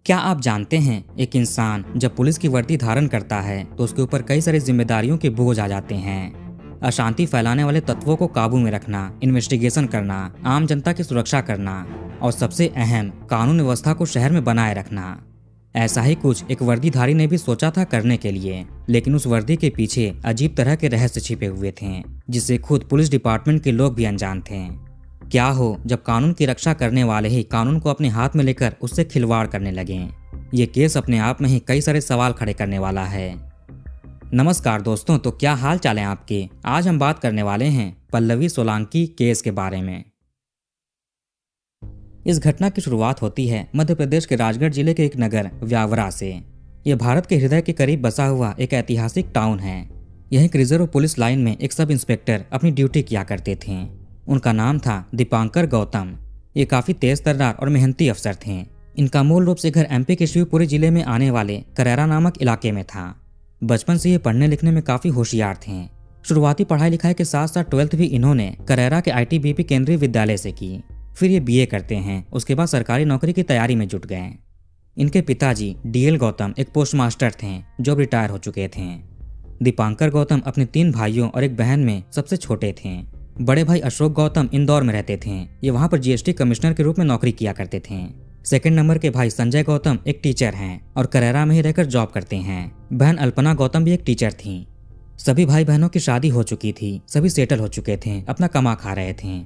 क्या आप जानते हैं, एक इंसान जब पुलिस की वर्दी धारण करता है तो उसके ऊपर कई सारी जिम्मेदारियों के बोझ आ जाते हैं। अशांति फैलाने वाले तत्वों को काबू में रखना, इन्वेस्टिगेशन करना, आम जनता की सुरक्षा करना और सबसे अहम कानून व्यवस्था को शहर में बनाए रखना। ऐसा ही कुछ एक वर्दीधारी ने भी सोचा था करने के लिए, लेकिन उस वर्दी के पीछे अजीब तरह के रहस्य छिपे हुए थे, जिससे खुद पुलिस डिपार्टमेंट के लोग भी अनजान थे। क्या हो जब कानून की रक्षा करने वाले ही कानून को अपने हाथ में लेकर उससे खिलवाड़ करने लगे। ये केस अपने आप में ही कई सारे सवाल खड़े करने वाला है। नमस्कार दोस्तों, तो क्या हाल चाल है आपके। आज हम बात करने वाले हैं पल्लवी सोलांकी केस के बारे में। इस घटना की शुरुआत होती है मध्य प्रदेश के राजगढ़ जिले के एक नगर व्यावरा से। यह भारत के हृदय के करीब बसा हुआ एक ऐतिहासिक टाउन है। यह एक रिजर्व पुलिस लाइन में एक सब इंस्पेक्टर अपनी ड्यूटी किया करते थे। उनका नाम था दीपांकर गौतम। ये काफी तेज तर्रार और मेहनती अफसर थे। इनका मूल रूप से घर एमपी के शिवपुरी जिले में आने वाले करैरा नामक इलाके में था। बचपन से ये पढ़ने लिखने में काफी होशियार थे। शुरुआती पढ़ाई लिखाई के साथ साथ 12वीं भी इन्होंने करैरा के आईटीबीपी केंद्रीय विद्यालय से की। फिर ये बीए करते हैं। उसके बाद सरकारी नौकरी की तैयारी में जुट गए। इनके पिताजी डीएल गौतम एक पोस्टमास्टर थे जो रिटायर हो चुके थे। दीपांकर गौतम अपने 3 भाइयों और एक बहन में सबसे छोटे थे। बड़े भाई अशोक गौतम इंदौर में रहते थे। ये वहां पर जीएसटी कमिश्नर के रूप में नौकरी किया करते थे। सेकंड नंबर के भाई संजय गौतम एक टीचर हैं और करैरा में ही रहकर जॉब करते हैं। बहन अल्पना गौतम भी एक टीचर थी। सभी भाई बहनों की शादी हो चुकी थी, सभी सेटल हो चुके थे, अपना कमा खा रहे थे।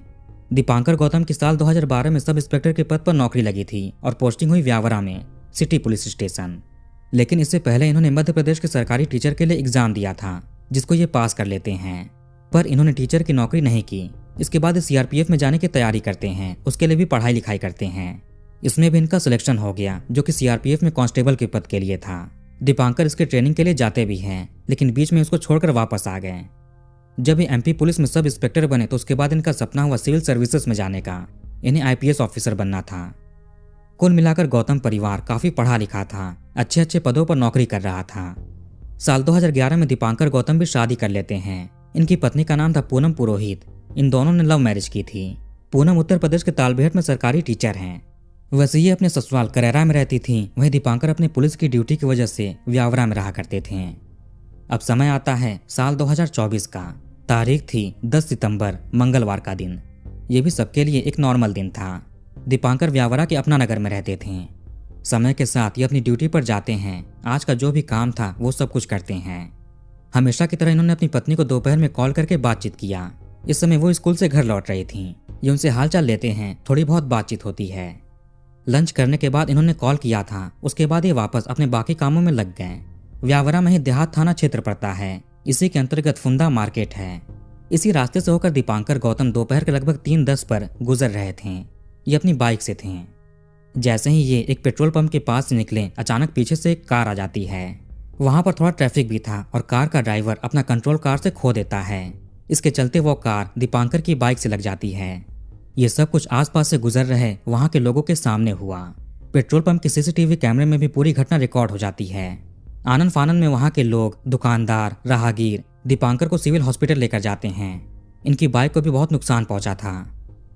दीपांकर गौतम की साल 2012 में सब इंस्पेक्टर के पद पर नौकरी लगी थी और पोस्टिंग हुई व्यावरा में सिटी पुलिस स्टेशन। लेकिन इससे पहले इन्होंने मध्य प्रदेश के सरकारी टीचर के लिए एग्जाम दिया था, जिसको ये पास कर लेते हैं। पर इन्होंने टीचर की नौकरी नहीं की। इसके बाद सीआरपीएफ में जाने की तैयारी करते हैं। उसके लिए भी पढ़ाई लिखाई करते हैं। इसमें भी इनका सिलेक्शन हो गया, जो कि सीआरपीएफ में कांस्टेबल के पद के लिए था। दीपांकर इसके ट्रेनिंग के लिए जाते भी हैं, लेकिन बीच में उसको छोड़कर वापस आ गए। जब ये एमपी पुलिस में सब इंस्पेक्टर बने तो उसके बाद इनका सपना हुआ सिविल सर्विसेज में जाने का। इन्हें आईपीएस ऑफिसर बनना था। कुल मिलाकर गौतम परिवार काफी पढ़ा लिखा था, अच्छे अच्छे पदों पर नौकरी कर रहा था। साल 2011 में दीपांकर गौतम भी शादी कर लेते हैं। इनकी पत्नी का नाम था पूनम पुरोहित। इन दोनों ने लव मैरिज की थी। पूनम उत्तर प्रदेश के तालबेहट में सरकारी टीचर हैं। वैसे ये अपने ससुराल करैरा में रहती थी। वहीं दीपांकर अपने पुलिस की ड्यूटी की वजह से व्यावरा में रहा करते थे। अब समय आता है साल 2024 का। तारीख थी 10 सितंबर, मंगलवार का दिन। ये भी सबके लिए एक नॉर्मल दिन था। दीपांकर व्यावरा के अपना नगर में रहते थे। समय के साथ ये अपनी ड्यूटी पर जाते हैं। आज का जो भी काम था वो सब कुछ करते हैं। हमेशा की तरह इन्होंने अपनी पत्नी को दोपहर में कॉल करके बातचीत किया। इस समय वो स्कूल से घर लौट रही थीं। ये उनसे हालचाल लेते हैं, थोड़ी बहुत बातचीत होती है। लंच करने के बाद इन्होंने कॉल किया था। उसके बाद ये वापस अपने बाकी कामों में लग गए। व्यावरा में ही देहात थाना क्षेत्र पड़ता है। इसी के अंतर्गत फुंदा मार्केट है। इसी रास्ते से होकर दीपांकर गौतम दोपहर के लगभग 3:10 पर गुजर रहे थे। ये अपनी बाइक से थे। जैसे ही ये एक पेट्रोल पंप के पास से निकले, अचानक पीछे से एक कार आ जाती है। वहां पर थोड़ा ट्रैफिक भी था और कार का ड्राइवर अपना कंट्रोल कार से खो देता है। इसके चलते वो कार दीपांकर की बाइक से लग जाती है। ये सब कुछ आसपास से गुजर रहे वहां के लोगों के सामने हुआ। पेट्रोल पंप के सीसीटीवी कैमरे में भी पूरी घटना रिकॉर्ड हो जाती है। आनन फानन में वहां के लोग, दुकानदार, राहगीर दीपांकर को सिविल हॉस्पिटल लेकर जाते हैं। इनकी बाइक को भी बहुत नुकसान पहुंचा था।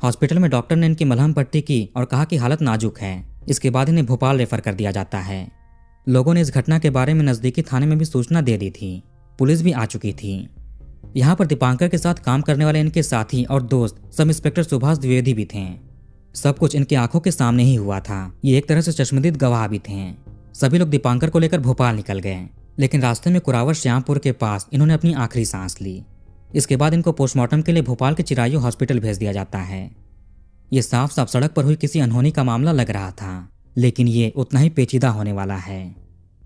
हॉस्पिटल में डॉक्टर ने इनकी मलहम पट्टी की और कहा कि हालत नाजुक है। इसके बाद इन्हें भोपाल रेफर कर दिया जाता है। लोगों ने इस घटना के बारे में नजदीकी थाने में भी सूचना दे दी थी। पुलिस भी आ चुकी थी। यहाँ पर दीपांकर के साथ काम करने वाले इनके साथी और दोस्त सब इंस्पेक्टर सुभाष द्विवेदी भी थे। सब कुछ इनकी आंखों के सामने ही हुआ था। ये एक तरह से चश्मदीद गवाह भी थे। सभी लोग दीपांकर को लेकर भोपाल निकल गए, लेकिन रास्ते में कुरावर श्यामपुर के पास इन्होंने अपनी आखिरी सांस ली। इसके बाद इनको पोस्टमार्टम के लिए भोपाल के चिरायू हॉस्पिटल भेज दिया जाता है। ये साफ साफ सड़क पर हुई किसी अनहोनी का मामला लग रहा था, लेकिन ये उतना ही पेचीदा होने वाला है।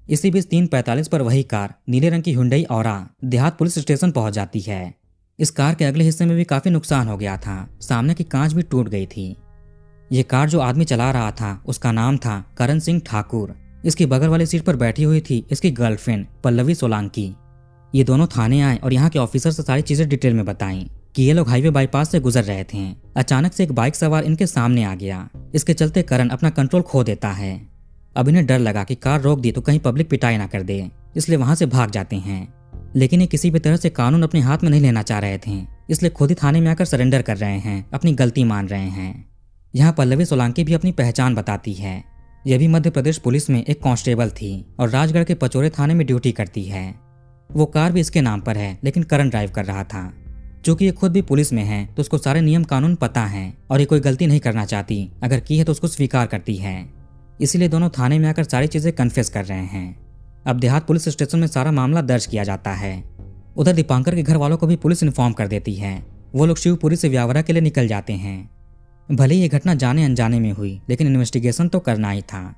इसी बीच 3:45 पर वही कार नीले रंग की हुंडई औरा देहात पुलिस स्टेशन पहुंच जाती है। इस कार के अगले हिस्से में भी काफी नुकसान हो गया था। सामने की कांच भी टूट गई थी। ये कार जो आदमी चला रहा था उसका नाम था करण सिंह ठाकुर। इसकी बगल वाली सीट पर बैठी हुई थी इसकी गर्लफ्रेंड पल्लवी सोलांकी। ये दोनों थाने आए और यहाँ के ऑफिसर से सारी चीजें डिटेल में बताई कि ये लोग हाईवे बाईपास से गुजर रहे थे। अचानक से एक बाइक सवार इनके सामने आ गया। इसके चलते करण अपना कंट्रोल खो देता है। अब इन्हें डर लगा कि कार रोक दी तो कहीं पब्लिक पिटाई ना कर दे, इसलिए वहां से भाग जाते हैं। लेकिन ये किसी भी तरह से कानून अपने हाथ में नहीं लेना चाह रहे थे, इसलिए खुद ही थाने में आकर सरेंडर कर रहे हैं, अपनी गलती मान रहे हैं। यहाँ पल्लवी सोलांकी भी अपनी पहचान बताती है। यह भी मध्य प्रदेश पुलिस में एक कांस्टेबल थी और राजगढ़ के पचोरे थाने में ड्यूटी करती है। वो कार भी इसके नाम पर है, लेकिन करण ड्राइव कर रहा था। चूंकि ये खुद भी पुलिस में है तो उसको सारे नियम कानून पता है और ये कोई गलती नहीं करना चाहती, अगर की है तो उसको स्वीकार करती है। इसीलिए दोनों थाने में आकर सारी चीजें कन्फेस कर रहे हैं। अब देहात पुलिस स्टेशन में सारा मामला दर्ज किया जाता है। उधर दीपांकर के घर वालों को भी पुलिस इन्फॉर्म कर देती है। वो लोग शिवपुरी से व्यावरा के लिए निकल जाते हैं। भले ही ये घटना जाने अनजाने में हुई, लेकिन इन्वेस्टिगेशन तो करना ही था।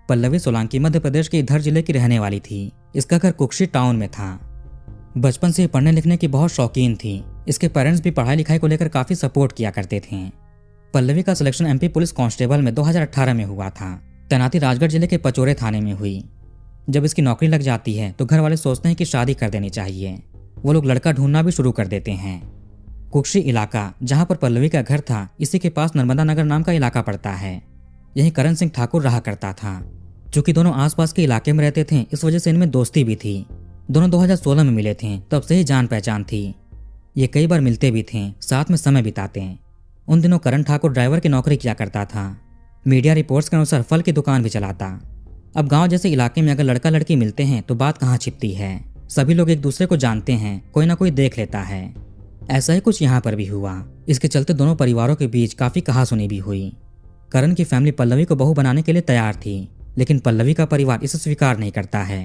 पल्लवी सोलंकी मध्य प्रदेश के इधर जिले की रहने वाली थी। इसका घर कुक्षी टाउन में था। बचपन से पढ़ने लिखने की बहुत शौकीन थी। इसके पेरेंट्स भी पढ़ाई लिखाई को लेकर काफी सपोर्ट किया करते थे। पल्लवी का सिलेक्शन एमपी पुलिस कांस्टेबल में 2018 में हुआ था। तैनाती राजगढ़ जिले के पचोरे थाने में हुई। जब इसकी नौकरी लग जाती है तो घर वाले सोचते हैं कि शादी कर देनी चाहिए। वो लोग लड़का ढूंढना भी शुरू कर देते हैं। कुक्षी इलाका जहां पर पल्लवी का घर था, इसी के पास नर्मदा नगर नाम का इलाका पड़ता है। यहीं करण सिंह ठाकुर रहा करता था। चूंकि दोनों आसपास के इलाके में रहते थे, इस वजह से इनमें दोस्ती भी थी। दोनों 2016 में मिले थे, तब से ही जान पहचान थी। ये कई बार मिलते भी थे, साथ में समय बिताते। उन दिनों करण ठाकुर ड्राइवर की नौकरी किया करता था। मीडिया रिपोर्ट्स के अनुसार फल की दुकान भी चलाता। अब गांव जैसे इलाके में अगर लड़का लड़की मिलते हैं तो बात कहाँ छिपती है। सभी लोग एक दूसरे को जानते हैं, कोई ना कोई देख लेता है। ऐसा ही कुछ यहाँ पर भी हुआ। इसके चलते दोनों परिवारों के बीच काफी कहासुनी भी हुई। करण की फैमिली पल्लवी को बहू बनाने के लिए तैयार थी, लेकिन पल्लवी का परिवार इसे स्वीकार नहीं करता है,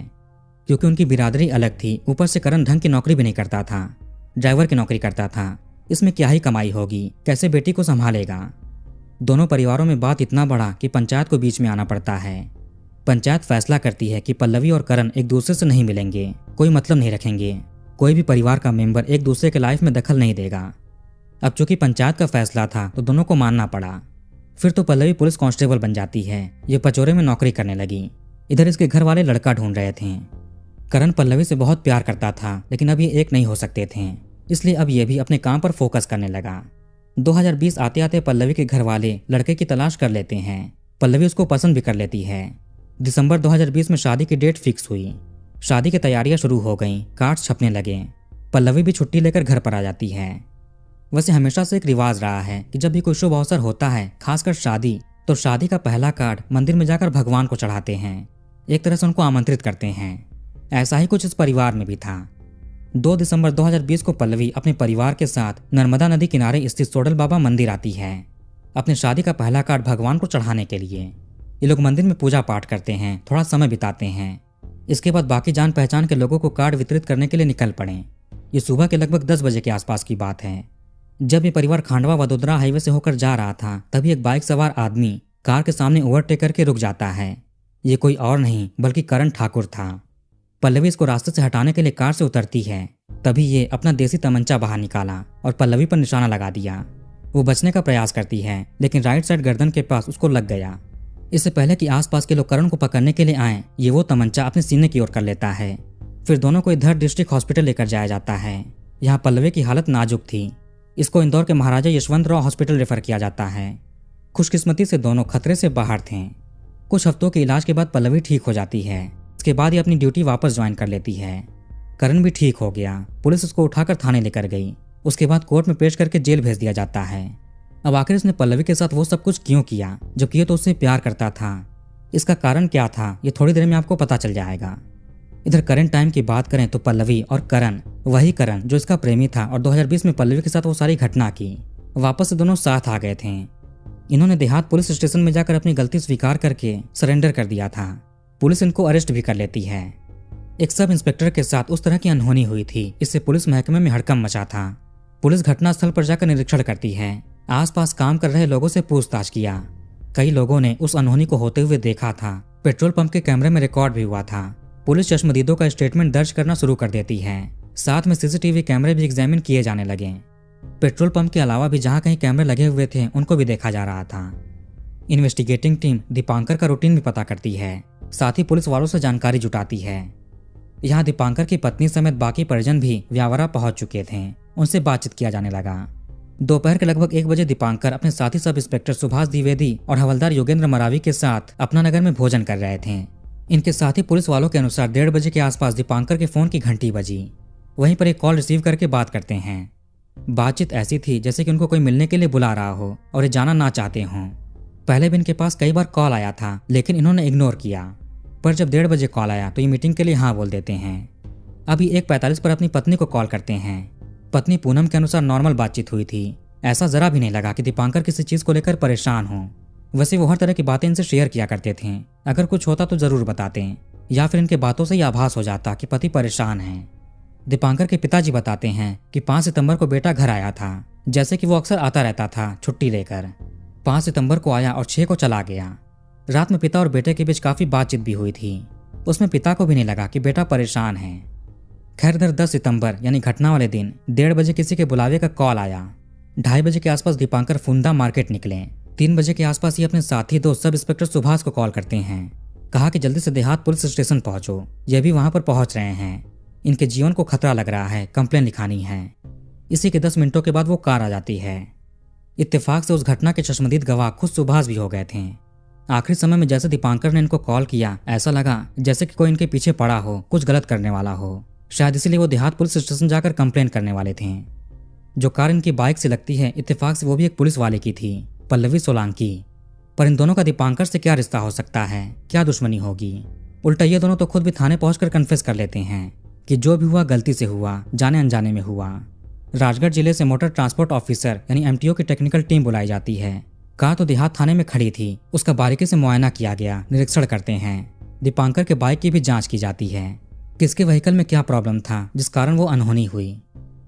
क्योंकि उनकी बिरादरी अलग थी। ऊपर से करण ढंग की नौकरी भी नहीं करता था, ड्राइवर की नौकरी करता था। इसमें क्या ही कमाई होगी, कैसे बेटी को संभालेगा। दोनों परिवारों में बात इतना बढ़ा कि पंचायत को बीच में आना पड़ता है। पंचायत फैसला करती है कि पल्लवी और करण एक दूसरे से नहीं मिलेंगे, कोई मतलब नहीं रखेंगे। कोई भी परिवार का मेंबर एक दूसरे के लाइफ में दखल नहीं देगा। अब चूंकि पंचायत का फैसला था तो दोनों को मानना पड़ा। फिर तो पल्लवी पुलिस कांस्टेबल बन जाती है। ये पचोरे में नौकरी करने लगी। इधर इसके घर वाले लड़का ढूंढ रहे थे। करण पल्लवी से बहुत प्यार करता था, लेकिन अब ये एक नहीं हो सकते थे, इसलिए अब ये भी अपने काम पर फोकस करने लगा। 2020 आते आते पल्लवी के घर वाले लड़के की तलाश कर लेते हैं। पल्लवी उसको पसंद भी कर लेती है। दिसंबर 2020 में शादी की डेट फिक्स हुई। शादी की तैयारियां शुरू हो गईं, कार्ड्स छपने लगे। पल्लवी भी छुट्टी लेकर घर पर आ जाती है। वैसे हमेशा से एक रिवाज रहा है कि जब भी कोई शुभ अवसर होता है, खासकर शादी, तो शादी का पहला कार्ड मंदिर में जाकर भगवान को चढ़ाते हैं, एक तरह से उनको आमंत्रित करते हैं। ऐसा ही कुछ इस परिवार में भी था। 2 दिसंबर 2020 को पल्लवी अपने परिवार के साथ नर्मदा नदी किनारे स्थित सोडल बाबा मंदिर आती है, अपने शादी का पहला कार्ड भगवान को चढ़ाने के लिए। ये लोग मंदिर में पूजा पाठ करते हैं, थोड़ा समय बिताते हैं। इसके बाद बाकी जान पहचान के लोगों को कार्ड वितरित करने के लिए निकल पड़े। ये सुबह के लगभग 10 बजे के आसपास की बात है। जब ये परिवार खांडवा वडोदरा हाईवे से होकर जा रहा था, तभी एक बाइक सवार आदमी कार के सामने ओवरटेक करके रुक जाता है। ये कोई और नहीं बल्कि करण ठाकुर था। पल्लवी इसको रास्ते से हटाने के लिए कार से उतरती है। तभी ये अपना देसी तमंचा बाहर निकाला और पल्लवी पर निशाना लगा दिया। वो बचने का प्रयास करती है, लेकिन राइट साइड गर्दन के पास उसको लग गया। इससे पहले कि आसपास के लोग करण को पकड़ने के लिए आए, ये वो तमंचा अपने सीने की ओर कर लेता है। फिर दोनों को इधर डिस्ट्रिक्ट हॉस्पिटल लेकर जाया जाता है। यहाँ पल्लवी की हालत नाजुक थी। इसको इंदौर के महाराजा यशवंतराव हॉस्पिटल रेफर किया जाता है। खुशकिस्मती से दोनों खतरे से बाहर थे। कुछ हफ्तों के इलाज के बाद पल्लवी ठीक हो जाती है। इसके बाद ये अपनी ड्यूटी वापस ज्वाइन कर लेती है। करण भी ठीक हो गया। पुलिस उसको उठाकर थाने लेकर गई। उसके बाद कोर्ट में पेश करके जेल भेज दिया जाता है। अब आखिर इसने पल्लवी के साथ वो सब कुछ क्यों किया, जबकि ये तो उससे प्यार करता था। इसका कारण क्या था, ये थोड़ी देर में आपको पता चल जाएगा। इधर करंट टाइम की बात करें तो पल्लवी और करण, वही करण जो इसका प्रेमी था और 2020 में पल्लवी के साथ वो सारी घटना की, वापस से दोनों साथ आ गए थे। इन्होंने देहात पुलिस स्टेशन में जाकर अपनी गलती स्वीकार करके सरेंडर कर दिया था। पुलिस इनको अरेस्ट भी कर लेती है। एक सब इंस्पेक्टर के साथ उस तरह की अनहोनी हुई थी, इससे पुलिस महकमे में हड़कंप मचा था। पुलिस घटनास्थल पर जाकर निरीक्षण करती है। आसपास काम कर रहे लोगों से पूछताछ किया। कई लोगों ने उस अनहोनी को होते हुए देखा था। पेट्रोल पंप के कैमरे में रिकॉर्ड भी हुआ था। पुलिस चश्मदीदों का स्टेटमेंट दर्ज करना शुरू कर देती है। साथ में सीसीटीवी कैमरे भी एग्जामिन किए जाने लगे। पेट्रोल पंप के अलावा भी जहां कहीं कैमरे लगे हुए थे, उनको भी देखा जा रहा था। इन्वेस्टिगेटिंग टीम दीपांकर का रूटीन भी पता करती है, साथ ही पुलिस वालों से जानकारी जुटाती है। यहाँ दीपांकर की पत्नी समेत बाकी परिजन भी व्यावरा पहुंच चुके थे। उनसे बातचीत किया जाने लगा। दोपहर के लगभग 1 बजे दीपांकर अपने साथी सब इंस्पेक्टर सुभाष द्विवेदी और हवलदार योगेंद्र मरावी के साथ अपना नगर में भोजन कर रहे थे। इनके साथ ही पुलिस वालों के अनुसार 1:30 बजे के आसपास दीपांकर के फोन की घंटी बजी। वहीं पर एक कॉल रिसीव करके बात करते हैं। बातचीत ऐसी थी जैसे कि उनको कोई मिलने के लिए बुला रहा हो और ये जाना ना चाहते हों। पहले भी इनके पास कई बार कॉल आया था, लेकिन इन्होंने इग्नोर किया। पर जब 1:30 बजे कॉल आया तो ये मीटिंग के लिए हाँ बोल देते हैं। अभी 1:45 पर अपनी पत्नी को कॉल करते हैं। पत्नी पूनम के अनुसार नॉर्मल बातचीत हुई थी। ऐसा जरा भी नहीं लगा कि दीपांकर किसी चीज को लेकर परेशान हो। वैसे वो हर तरह की बातें इनसे शेयर किया करते थे। अगर कुछ होता तो जरूर बताते, या फिर इनके बातों से ही आभास हो जाता कि पति परेशान है। दीपांकर के पिताजी बताते हैं कि 5 सितंबर को बेटा घर आया था, जैसे कि वो अक्सर आता रहता था छुट्टी लेकर। 5 सितंबर को आया और 6 को चला गया। रात में पिता और बेटे के बीच काफी बातचीत भी हुई थी। उसमें पिता को भी नहीं लगा कि बेटा परेशान है। खैर इधर 10 सितंबर यानी घटना वाले दिन 1:30 बजे किसी के बुलावे का कॉल आया। 2:30 बजे के आसपास दीपांकर फुंदा मार्केट निकले। 3 बजे के आसपास ये अपने साथी दोस्त सब इंस्पेक्टर सुभाष को कॉल करते हैं। कहा कि जल्दी से देहात पुलिस स्टेशन पहुंचो, ये भी वहां पर पहुंच रहे हैं। इनके जीवन को खतरा लग रहा है, कंप्लेन लिखानी है। इसी के 10 मिनटों के बाद वो कार आ जाती है। इत्तेफाक से उस घटना के चश्मदीद गवाह खुद सुभाष भी हो गए थे। आखिरी समय में जैसे दीपांकर ने इनको कॉल किया, ऐसा लगा जैसे कि कोई इनके पीछे पड़ा हो, कुछ गलत करने वाला हो। शायद इसीलिए वो देहात पुलिस स्टेशन जाकर कंप्लेन करने वाले थे। जो कार इनकी बाइक से लगती है, इत्तेफाक से वो भी एक पुलिस वाले की थी, पल्लवी सोलंकी। पर इन दोनों का दीपांकर से क्या रिश्ता हो सकता है, क्या दुश्मनी होगी? उल्टा ये दोनों तो खुद भी थाने पहुंचकर कन्फेस कर लेते हैं कि जो भी हुआ गलती से हुआ, जाने अनजाने में हुआ। राजगढ़ जिले से मोटर ट्रांसपोर्ट ऑफिसर यानी MTO की टेक्निकल टीम बुलाई जाती है। कार तो देहात थाने में खड़ी थी, उसका बारीकी से मुआयना किया गया, निरीक्षण करते हैं। दीपांकर के बाइक की भी जांच की जाती है। किसके व्हीकल में क्या प्रॉब्लम था जिस कारण वो अनहोनी हुई।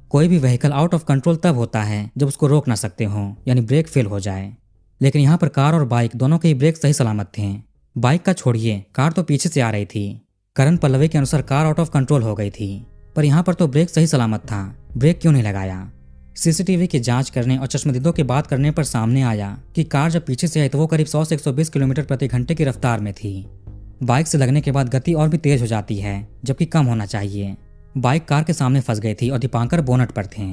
कोई भी व्हीकल आउट ऑफ कंट्रोल तब होता है जब उसको रोक ना सकते हो, यानी ब्रेक फेल हो जाए। लेकिन यहाँ पर कार और बाइक दोनों के ही ब्रेक सही सलामत थे। बाइक का छोड़िए, कार तो पीछे से आ रही थी। करण पल्लवी के अनुसार कार आउट ऑफ कंट्रोल हो गई थी, पर यहाँ पर तो ब्रेक सही सलामत था, ब्रेक क्यों नहीं लगाया? CCTV की जांच करने और चश्मदीदों की बात करने पर सामने आया कि कार जब पीछे से आई तो वो करीब 100 से 120 किलोमीटर प्रति घंटे की रफ्तार में थी। बाइक से लगने के बाद गति और भी तेज हो जाती है, जबकि कम होना चाहिए। बाइक कार के सामने फंस गई थी और दीपांकर बोनट पर थे।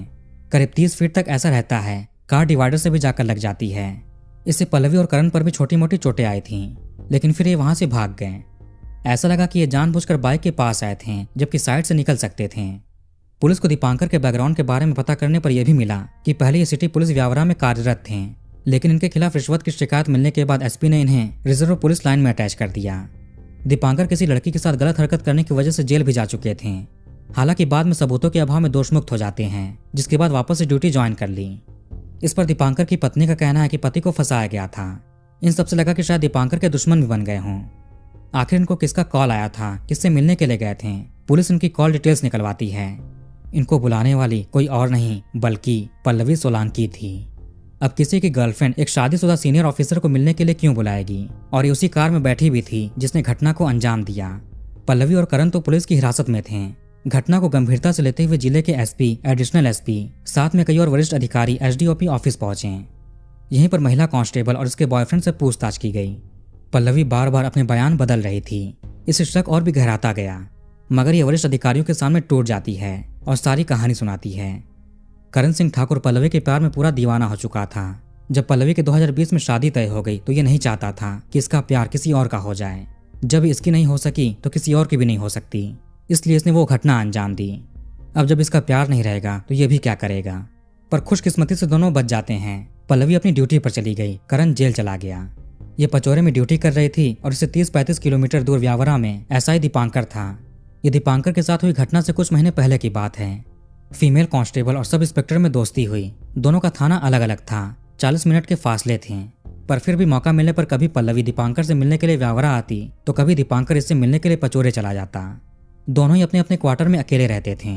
करीब 30 फीट तक ऐसा रहता है, कार डिवाइडर से भी जाकर लग जाती है। इससे पल्लवी और करण पर भी छोटी मोटी चोटें आई थीं, लेकिन फिर ये वहां से भाग गए। ऐसा लगा कि ये जानबूझकर बाइक के पास आए थे, जबकि साइड से निकल सकते थे। पुलिस को दीपांकर के बैकग्राउंड के बारे में पता करने पर यह भी मिला कि पहले ये सिटी पुलिस व्यावरा में कार्यरत थे, लेकिन इनके खिलाफ रिश्वत की शिकायत मिलने के बाद SP ने इन्हें रिजर्व पुलिस लाइन में अटैच कर दिया। दीपांकर किसी लड़की के साथ गलत हरकत करने की वजह से जेल भी जा चुके थे। हालांकि बाद में सबूतों के अभाव में दोषमुक्त हो जाते हैं, जिसके बाद वापस से ड्यूटी ज्वाइन कर ली। इस पर दीपांकर की पत्नी का कहना है कि पति को फंसाया गया था। इन सबसे लगा कि शायद दीपांकर के दुश्मन भी बन गए हों। आखिर इनको किसका कॉल आया था, किससे मिलने के लिए गए थे? पुलिस इनकी कॉल डिटेल्स निकलवाती है। इनको बुलाने वाली कोई और नहीं बल्कि पल्लवी सोलंकी थी। अब किसी की गर्लफ्रेंड एक शादीशुदा सीनियर ऑफिसर को मिलने के लिए क्यों बुलाएगी? और ये उसी कार में बैठी भी थी जिसने घटना को अंजाम दिया। पल्लवी और करण तो पुलिस की हिरासत में थे। घटना को गंभीरता से लेते हुए जिले के SP, एडिशनल SP, साथ में कई और वरिष्ठ अधिकारी SDOP ऑफिस पहुंचे। यहीं पर महिला कांस्टेबल और उसके बॉयफ्रेंड से पूछताछ की गई। पल्लवी बार बार अपने बयान बदल रही थी। इससे शक और भी गहराता गया, मगर यह वरिष्ठ अधिकारियों के सामने टूट जाती है और सारी कहानी सुनाती है। करण सिंह ठाकुर पल्लवी के प्यार में पूरा दीवाना हो चुका था। जब पल्लवी के 2020 में शादी तय हो गई तो ये नहीं चाहता था कि इसका प्यार किसी और का हो जाए। जब इसकी नहीं हो सकी तो किसी और की भी नहीं हो सकती, इसलिए इसने वो घटना अंजाम दी। अब जब इसका प्यार नहीं रहेगा तो ये भी क्या करेगा? पर खुशकिस्मती से दोनों बच जाते हैं। पल्लवी अपनी ड्यूटी पर चली गई, करण जेल चला गया। ये पचौरे में ड्यूटी कर रही थी और इससे 30-35 किलोमीटर दूर व्यावरा में SI दीपांकर था। ये दीपांकर के साथ हुई घटना से कुछ महीने पहले की बात है। फीमेल कांस्टेबल और सब इंस्पेक्टर में दोस्ती हुई। दोनों का थाना अलग अलग था, 40 मिनट के फासले थे। पर फिर भी मौका मिलने पर कभी पल्लवी दीपांकर से मिलने के लिए व्यावरा आती तो कभी दीपांकर इससे मिलने के लिए पचौरे चला जाता। दोनों ही अपने अपने क्वार्टर में अकेले रहते थे।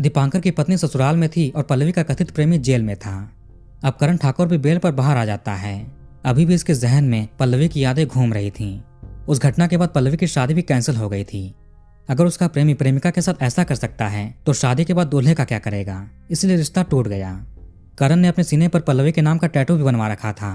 दीपांकर की पत्नी ससुराल में थी और पल्लवी का कथित प्रेमी जेल में था। अब करण ठाकुर भी बेल पर बाहर आ जाता है। अभी भी इसके जहन में पल्लवी की यादें घूम रही थीं। उस घटना के बाद पल्लवी की शादी भी कैंसिल हो गई थी। अगर उसका प्रेमी प्रेमिका के साथ ऐसा कर सकता है तो शादी के बाद दूल्हे का क्या करेगा? इसलिए रिश्ता टूट गया। करण ने अपने सीने पर पल्लवी के नाम का टैटू भी बनवा रखा था।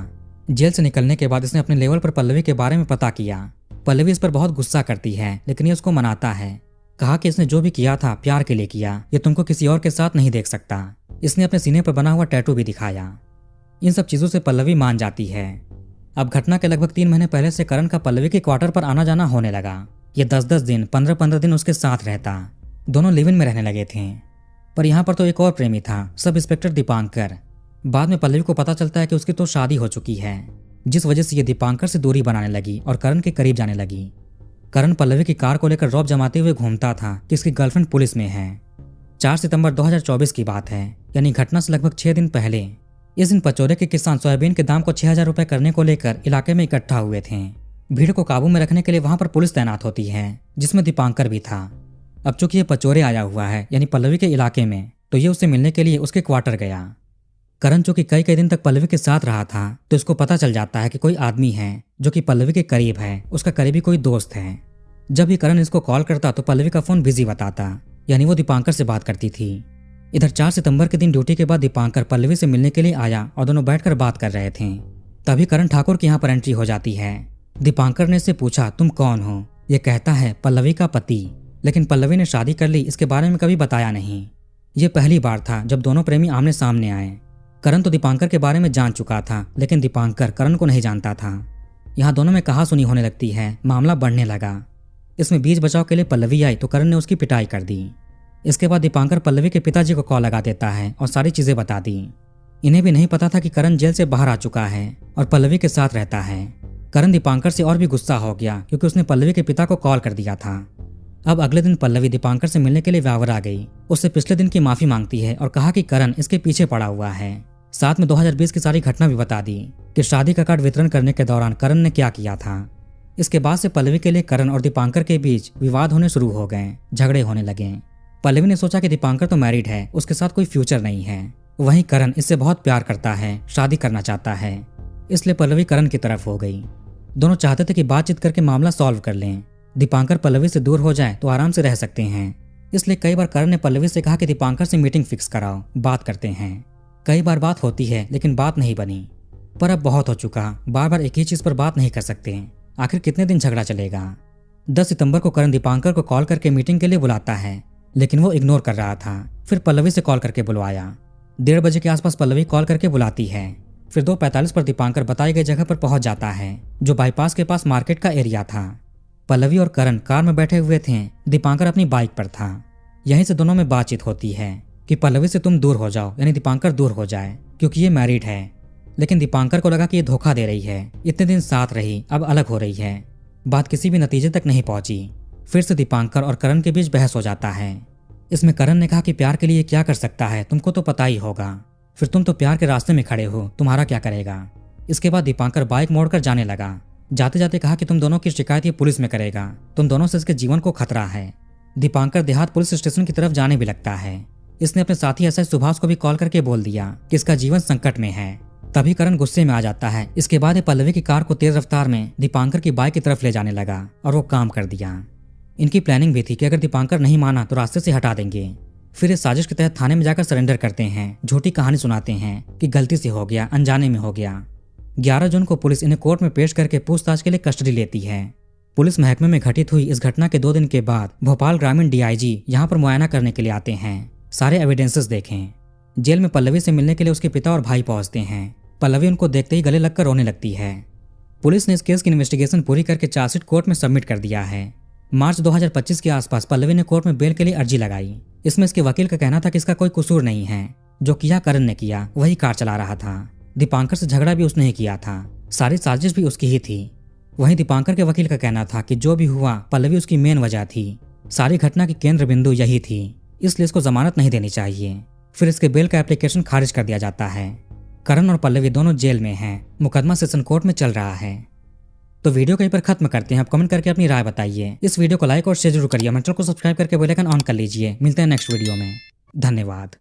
जेल से निकलने के बाद इसने अपने लेवल पर पल्लवी के बारे में पता किया। पल्लवी इस पर बहुत गुस्सा करती है, लेकिन ये उसको मनाता है। कहा कि इसने जो भी किया था प्यार के लिए किया, ये तुमको किसी और के साथ नहीं देख सकता। इसने अपने सीने पर बना हुआ टैटू भी दिखाया। इन सब चीजों से पल्लवी मान जाती है। अब घटना के लगभग 3 महीने पहले से करण का पल्लवी के क्वार्टर पर आना जाना होने लगा। ये 10-10 दिन, 15-15 दिन उसके साथ रहता। दोनों लिव इन में रहने लगे थे। पर यहाँ पर तो एक और प्रेमी था, सब इंस्पेक्टर दीपांकर। बाद में पल्लवी को पता चलता है कि उसकी तो शादी हो चुकी है। जिस वजह से ये दीपांकर से दूरी बनाने लगी और करण के करीब जाने लगी। करण पल्लवी की कार को लेकर रौब जमाते हुए घूमता था कि इसकी गर्लफ्रेंड पुलिस में है। 4 सितंबर 2024 की बात है, यानी घटना से लगभग 6 दिन पहले। इस दिन पचौरे के किसान सोयाबीन के दाम को 6,000 रुपए करने को लेकर इलाके में इकट्ठा हुए थे। भीड़ को काबू में रखने के लिए वहां पर पुलिस तैनात होती है, जिसमें दीपांकर भी था। अब चूंकि ये पचौरे आया हुआ है, यानी पल्लवी के इलाके में, तो ये उससे मिलने के लिए उसके क्वार्टर गया। करण जो कि कई दिन तक पल्लवी के साथ रहा था, तो इसको पता चल जाता है कि कोई आदमी है जो कि पल्लवी के करीब है, उसका करीबी कोई दोस्त है। जब भी करण इसको कॉल करता तो पल्लवी का फोन बिजी बताता, यानी वो दीपांकर से बात करती थी। इधर 4 सितंबर के दिन ड्यूटी के बाद दीपांकर पल्लवी से मिलने के लिए आया और दोनों बैठकर बात कर रहे थे। तभी करण ठाकुर के यहाँ पर एंट्री हो जाती है। दीपांकर ने इससे पूछा, तुम कौन हो? ये कहता है पल्लवी का पति, लेकिन पल्लवी ने शादी कर ली, इसके बारे में कभी बताया नहीं। ये पहली बार था जब दोनों प्रेमी आमने सामने आए। करण तो दीपांकर के बारे में जान चुका था, लेकिन दीपांकर करण को नहीं जानता था। यहाँ दोनों में कहा सुनी होने लगती है, मामला बढ़ने लगा। इसमें बीच बचाव के लिए पल्लवी आई तो करण ने उसकी पिटाई कर दी। इसके बाद दीपांकर पल्लवी के पिताजी को कॉल लगा देता है और सारी चीजें बता दी। इन्हें भी नहीं पता था कि करण जेल से बाहर आ चुका है और पल्लवी के साथ रहता है। करण दीपांकर से और भी गुस्सा हो गया क्योंकि उसने पल्लवी के पिता को कॉल कर दिया था। अब अगले दिन पल्लवी दीपांकर से मिलने के लिए व्यावर आ गई। उससे पिछले दिन की माफी मांगती है और कहा कि करण इसके पीछे पड़ा हुआ है। साथ में 2020 की सारी घटना भी बता दी कि शादी का कार्ड वितरण करने के दौरान करण ने क्या किया था। इसके बाद से पल्लवी के लिए करण और दीपांकर के बीच विवाद होने शुरू हो गए, झगड़े होने लगे। पल्लवी ने सोचा कि दीपांकर तो मैरिड है, उसके साथ कोई फ्यूचर नहीं है। वहीं करण इससे बहुत प्यार करता है, शादी करना चाहता है, इसलिए पल्लवी करण की तरफ हो गई। दोनों चाहते थे कि बातचीत करके मामला सॉल्व कर लें। दीपांकर पल्लवी से दूर हो जाए तो आराम से रह सकते हैं। इसलिए कई बार करण ने पल्लवी से कहा कि दीपांकर से मीटिंग फिक्स कराओ, बात करते हैं। कई बार बात होती है लेकिन बात नहीं बनी। पर अब बहुत हो चुका, बार बार एक ही चीज पर बात नहीं कर सकते। आखिर कितने दिन झगड़ा चलेगा। 10 सितंबर को करण दीपांकर को कॉल करके मीटिंग के लिए बुलाता है, लेकिन वो इग्नोर कर रहा था। फिर पल्लवी से कॉल करके बुलवाया। 1:30 बजे के आसपास पल्लवी कॉल करके बुलाती है। फिर 2:45 पर दीपांकर बताई गई जगह पर पहुंच जाता है, जो बाईपास के पास मार्केट का एरिया था। पल्लवी और करण कार में बैठे हुए थे, दीपांकर अपनी बाइक पर था। यहीं से दोनों में बातचीत होती है कि पल्लवी से तुम दूर हो जाओ, यानी दीपांकर दूर हो जाए, क्योंकि ये मैरिड है। लेकिन दीपांकर को लगा कि ये धोखा दे रही है। इतने दिन साथ रही, अब अलग हो रही है। बात किसी भी नतीजे तक नहीं पहुंची। फिर से दीपांकर और करण के बीच बहस हो जाता है। इसमें करण ने कहा कि प्यार के लिए क्या कर सकता है, तुमको तो पता ही होगा। फिर तुम तो प्यार के रास्ते में खड़े हो, तुम्हारा क्या करेगा। इसके बाद दीपांकर बाइक मोड़कर जाने लगा। जाते जाते कहा कि तुम दोनों की शिकायत ये पुलिस में करेगा, तुम दोनों से इसके जीवन को खतरा है। दीपांकर देहात पुलिस स्टेशन की तरफ जाने भी लगता है। इसने अपने साथी एसआई सुभाष को भी कॉल करके बोल दिया कि इसका जीवन संकट में है। तभी करण गुस्से में आ जाता है। इसके बाद पल्लवी की कार को तेज रफ्तार में दीपांकर की बाइक की तरफ ले जाने लगा और वो काम कर दिया। इनकी प्लानिंग भी थी कि अगर दीपांकर नहीं माना तो रास्ते से हटा देंगे। फिर इस साजिश के तहत थाने में जाकर सरेंडर करते हैं, झूठी कहानी सुनाते हैं कि गलती से हो गया, अनजाने में हो गया। 11 जून को पुलिस इन्हें कोर्ट में पेश करके पूछताछ के लिए कस्टडी लेती है। पुलिस महकमे में घटित हुई इस घटना के 2 दिन के बाद भोपाल ग्रामीण डीआईजी यहाँ पर मुआयना करने के लिए आते हैं, सारे एविडेंसेस देखें। जेल में पल्लवी से मिलने के लिए उसके पिता और भाई पहुंचते हैं। पल्लवी उनको देखते ही गले लगकर रोने लगती है। पुलिस ने इस केस की इन्वेस्टिगेशन पूरी करके चार्जशीट कोर्ट में सबमिट कर दिया है। मार्च 2025 के आसपास पल्लवी ने कोर्ट में बेल के लिए अर्जी लगाई। इसमें इसके वकील का कहना था कि इसका कोई कसूर नहीं है, जो किया करण ने किया, वही कार चला रहा था। दीपांकर से झगड़ा भी उसने ही किया था, सारी साजिश भी उसकी ही थी। वहीं दीपांकर के वकील का कहना था कि जो भी हुआ पल्लवी उसकी मेन वजह थी, सारी घटना की केंद्र बिंदु यही थी, इसलिए इसको जमानत नहीं देनी चाहिए। फिर इसके बेल का एप्लीकेशन खारिज कर दिया जाता है। करण और पल्लवी दोनों जेल में हैं, मुकदमा सेशन कोर्ट में चल रहा है। तो वीडियो कहीं पर खत्म करते हैं। आप कमेंट करके अपनी राय बताइए। इस वीडियो को लाइक और शेयर जरूर करिए। चैनल को सब्सक्राइब करके बेल आइकन ऑन कर लीजिए। मिलते हैं नेक्स्ट वीडियो में। धन्यवाद।